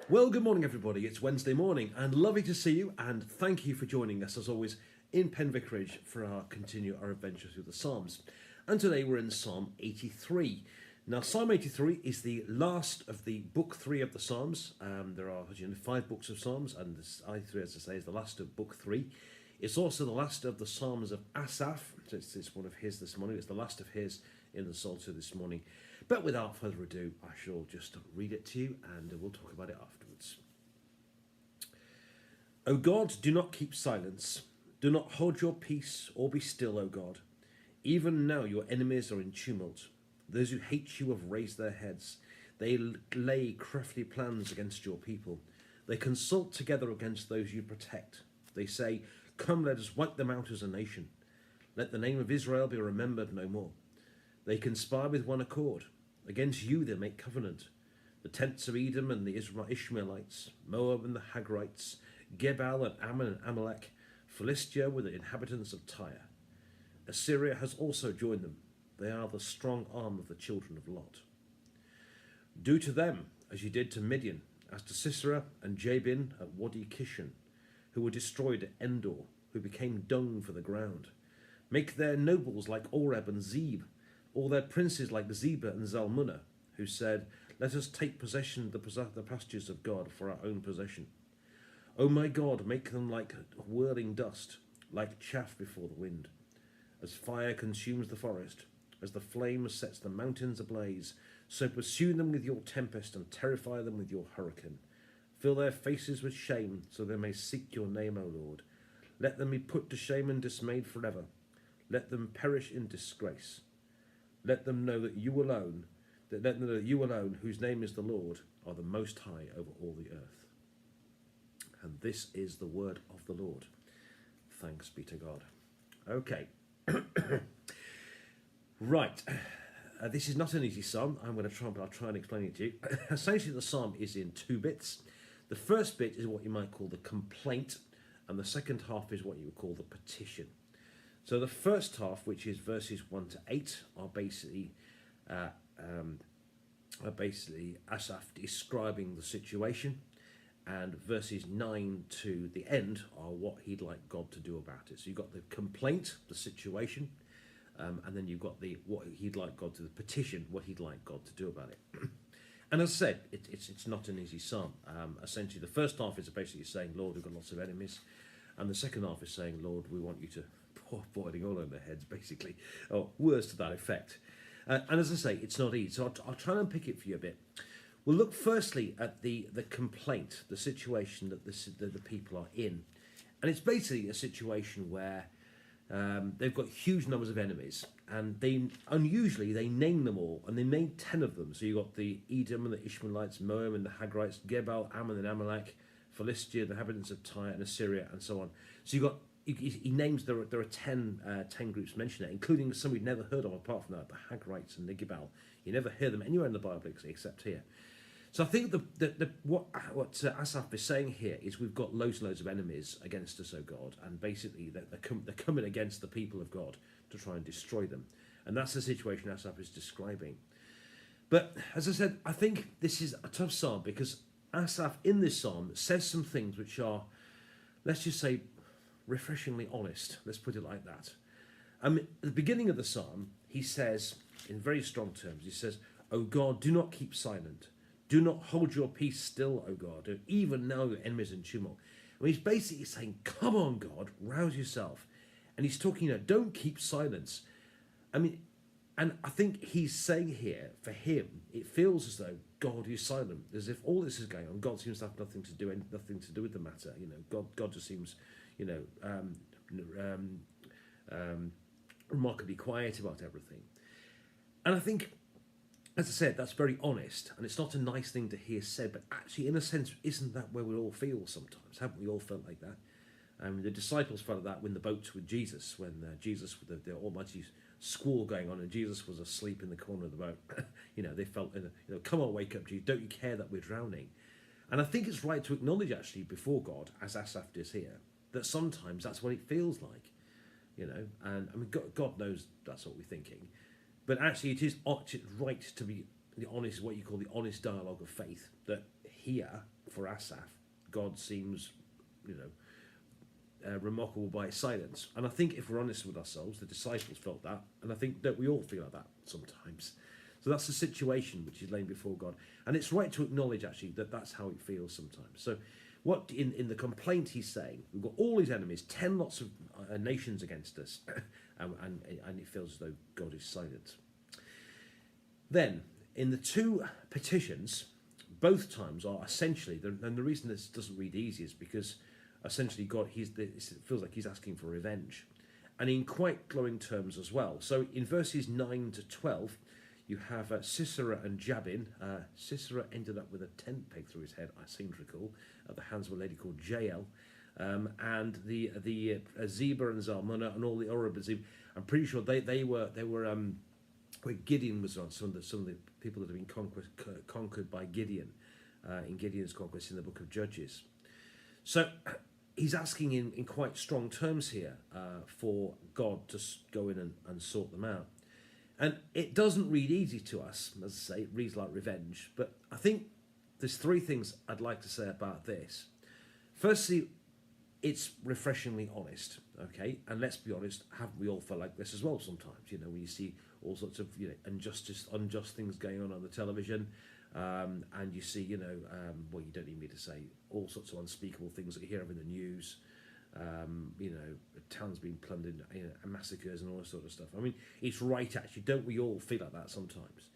Well, good morning, everybody. It's Wednesday morning, and lovely to see you. And thank you for joining us, as always, in Penn Vicarage for our adventure through the Psalms. And today we're in Psalm 83. Now, Psalm 83 is the last of the book 3 of the Psalms. There are, as you know, 5 books of Psalms, and this 83, as I say, is the last of book 3. It's also the last of the Psalms of Asaph. So it's one of his this morning. It's the last of his in the Psalter this morning. But without further ado, I shall just read it to you, and we'll talk about it afterwards. O God, do not keep silence. Do not hold your peace or be still, O God. Even now your enemies are in tumult. Those who hate you have raised their heads. They lay crafty plans against your people. They consult together against those you protect. They say, "Come, let us wipe them out as a nation. Let the name of Israel be remembered no more." They conspire with one accord. Against you they make covenant. The tents of Edom and the Ishmaelites, Moab and the Hagrites, Gebal and Ammon and Amalek, Philistia with the inhabitants of Tyre. Assyria has also joined them. They are the strong arm of the children of Lot. Do to them as you did to Midian, as to Sisera and Jabin at Wadi Kishon, who were destroyed at Endor, who became dung for the ground. Make their nobles like Oreb and Zeb, all their princes like Zebah and Zalmunna, who said, "Let us take possession of the pastures of God for our own possession." O my God, make them like whirling dust, like chaff before the wind. As fire consumes the forest, as the flame sets the mountains ablaze, so pursue them with your tempest and terrify them with your hurricane. Fill their faces with shame, so they may seek your name, O Lord. Let them be put to shame and dismayed forever. Let them perish in disgrace. Let them know that you alone, whose name is the Lord, are the Most High over all the earth. And this is the word of the Lord. Thanks be to God. Okay. Right. This is not an easy psalm. I'll try and explain it to you. Essentially, the psalm is in 2 bits. The first bit is what you might call the complaint, and the second half is what you would call the petition. So the first half, which is verses 1 to 8, are basically Asaph describing the situation, and verses 9 to the end are what he'd like God to do about it. So you've got the complaint, the situation, and then you've got what he'd like God to, the petition, what he'd like God to do about it. And as I said, it's not an easy psalm. Essentially, the first half is basically saying, "Lord, we've got lots of enemies," and the second half is saying, "Lord, we want you to pour boiling oil on their heads," basically, or words to that effect. And as I say, it's not easy. So I'll try and unpick it for you a bit. We'll look firstly at the complaint, the situation that the people are in. And it's basically a situation where they've got huge numbers of enemies, and unusually they name them all, and they name 10 of them. So you've got the Edom and the Ishmaelites, Moab and the Hagrites, Gebal, Ammon and Amalek, Philistia, the inhabitants of Tyre and Assyria, and so on. So you've got he names there are 10 groups mentioned there, including some we've never heard of apart from that, the Hagrites and the Gebal. You never hear them anywhere in the Bible except here. So I think what Asaph is saying here is we've got loads and loads of enemies against us, O God, and basically they're coming against the people of God to try and destroy them. And that's the situation Asaph is describing. But as I said, I think this is a tough psalm because Asaph in this psalm says some things which are, let's just say, refreshingly honest. Let's put it like that. At the beginning of the psalm, he says, in very strong terms, he says, "O God, do not keep silent. Do not hold your peace still, O God, even now your enemies in tumult." And he's basically saying, come on, God, rouse yourself. And he's talking, don't keep silence. And I think he's saying here, for him, it feels as though God is silent, as if all this is going on. God seems to have nothing to do with the matter. God just seems, remarkably quiet about everything. And I think, as I said, that's very honest, and it's not a nice thing to hear said, but actually, in a sense, isn't that where we all feel sometimes? Haven't we all felt like that? The disciples felt like that in the boat with Jesus, when Jesus, with the almighty squall going on, and Jesus was asleep in the corner of the boat. They felt, come on, wake up, Jesus, don't you care that we're drowning? And I think it's right to acknowledge, actually, before God, as Asaph does here, that sometimes that's what it feels like, and God knows that's what we're thinking. But actually, it is right to be the honest, what you call the honest dialogue of faith, that here, for Asaph, God seems, you know, remarkable by his silence. And I think if we're honest with ourselves, the disciples felt that, and I think that we all feel like that sometimes. So that's the situation which is laying before God. And it's right to acknowledge, actually, that that's how it feels sometimes. So what in the complaint he's saying, we've got all his enemies, 10 lots of nations against us, and it feels as though God is silent. Then, in the two petitions, both times are essentially, and the reason this doesn't read easy is because essentially God, it feels like he's asking for revenge. And in quite glowing terms as well. So in verses 9 to 12, you have Sisera and Jabin. Sisera ended up with a tent peg through his head, I seem to recall, at the hands of a lady called Jael. And the Zebah and Zalmunna and all the Oreb and Zebah. I'm pretty sure they were where Gideon was on, some of the people that have been conquered by Gideon in Gideon's conquest in the book of Judges. So he's asking in quite strong terms here for God to go in and sort them out. And it doesn't read easy to us, as I say, it reads like revenge. But I think there's three things I'd like to say about this. Firstly, it's refreshingly honest, okay? And let's be honest, haven't we all felt like this as well sometimes? You know, when you see all sorts of, you know, unjust things going on the television, and you see, you know, well, you don't need me to say all sorts of unspeakable things that you hear of in the news. You know, towns being plundered, you know, and massacres and all that sort of stuff. I mean, it's right, actually. Don't we all feel like that sometimes?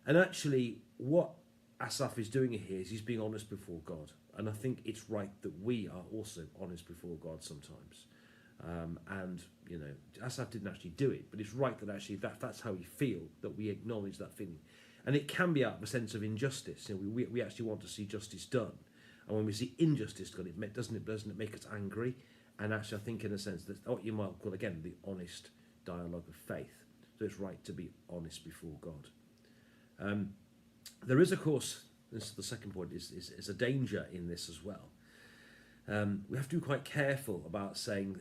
And actually, what Asaph is doing here is he's being honest before God. And I think it's right that we are also honest before God sometimes. And, you know, Asaph didn't actually do it, but it's right that actually that's how we feel, that we acknowledge that feeling. And it can be out of a sense of injustice. You know, we actually want to see justice done. And when we see injustice done, doesn't it make us angry? And actually, I think in a sense that what you might call, again, the honest dialogue of faith. So it's right to be honest before God. There is, of course, this is the second point, is a danger in this as well. We have to be quite careful about saying,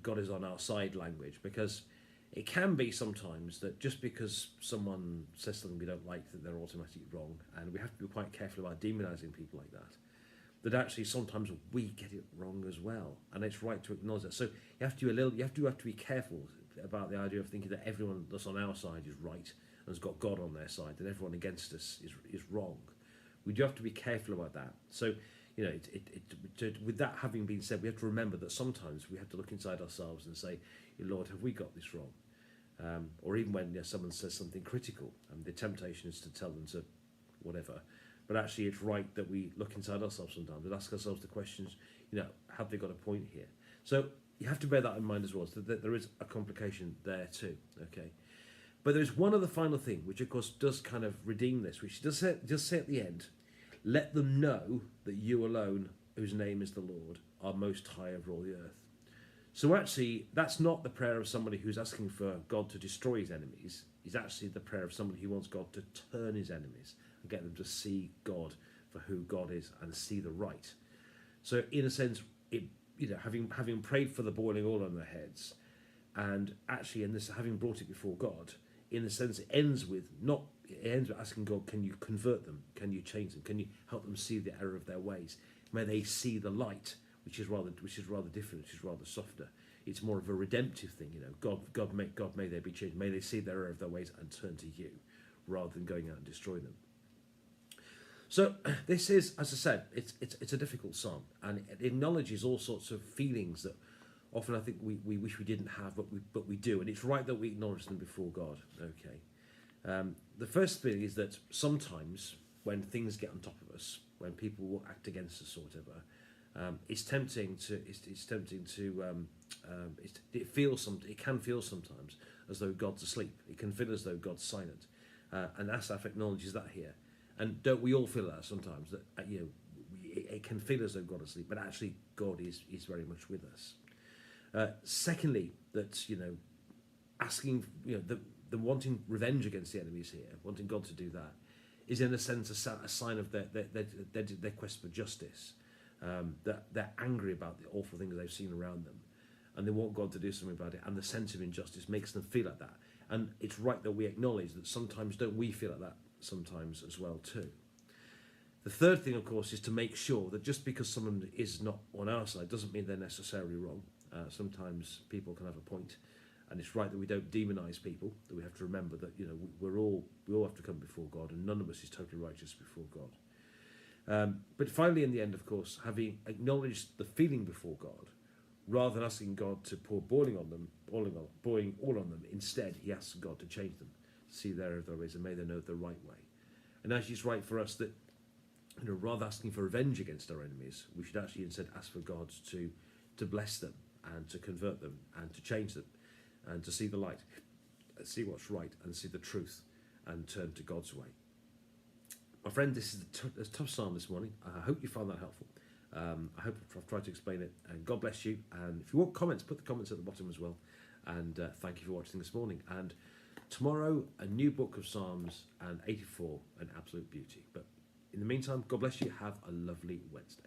God is on our side language, because it can be sometimes that just because someone says something we don't like, that they're automatically wrong, and we have to be quite careful about demonising people like that. That actually sometimes we get it wrong as well, and it's right to acknowledge that. So you have to be careful about the idea of thinking that everyone that's on our side is right and has got God on their side, and everyone against us is wrong. We do have to be careful about that. So, you know, with that having been said, we have to remember that sometimes we have to look inside ourselves and say, Lord, have we got this wrong? Or even when someone says something critical, and the temptation is to tell them to whatever. But actually, it's right that we look inside ourselves sometimes and ask ourselves the questions, you know, have they got a point here? So you have to bear that in mind as well, so that there is a complication there too, okay? But there's one other final thing, which of course does kind of redeem this, which does say at the end, let them know that you alone, whose name is the Lord, are most high over all the earth. So actually, that's not the prayer of somebody who's asking for God to destroy his enemies. It's actually the prayer of somebody who wants God to turn his enemies and get them to see God for who God is and see the right. So in a sense, having prayed for the boiling oil on their heads, and actually in this, having brought it before God, in a sense, it ends with asking God, can you convert them? Can you change them? Can you help them see the error of their ways? May they see the light, which is rather different, which is rather softer. It's more of a redemptive thing, you know. God may they be changed. May they see the error of their ways and turn to you, rather than going out and destroy them. So this is, as I said, it's a difficult psalm, and it acknowledges all sorts of feelings that often I think we wish we didn't have, but we do, and it's right that we acknowledge them before God. Okay. The first thing is that sometimes when things get on top of us, when people will act against us or whatever, it can feel sometimes as though God's asleep. It can feel as though God's silent, and Asaph acknowledges that here. And don't we all feel that sometimes, that it can feel as though God is asleep, but actually God is very much with us. Secondly, that asking, the wanting revenge against the enemies here, wanting God to do that, is in a sense a sign of their quest for justice. That they're angry about the awful things they've seen around them, and they want God to do something about it, and the sense of injustice makes them feel like that. And it's right that we acknowledge that sometimes don't we feel like that sometimes as well too. The third thing, of course, is to make sure that just because someone is not on our side doesn't mean they're necessarily wrong. Sometimes people can have a point, and it's right that we don't demonize people. That we have to remember that we all have to come before God, and none of us is totally righteous before God. But finally, in the end, of course, having acknowledged the feeling before God, rather than asking God to pour boiling on them, boiling all on them, instead He asks God to change them, see their ways, and may they know the right way. And actually, it's right for us that, rather asking for revenge against our enemies, we should actually instead ask for God to bless them and to convert them and to change them and to see the light, see what's right and see the truth and turn to God's way. My friend, this is a tough psalm this morning. I hope you found that helpful. I hope I've tried to explain it, and God bless you. And if you want comments, put the comments at the bottom as well. And thank you for watching this morning. And tomorrow, a new book of Psalms and 84, an absolute beauty. But in the meantime, God bless you. Have a lovely Wednesday.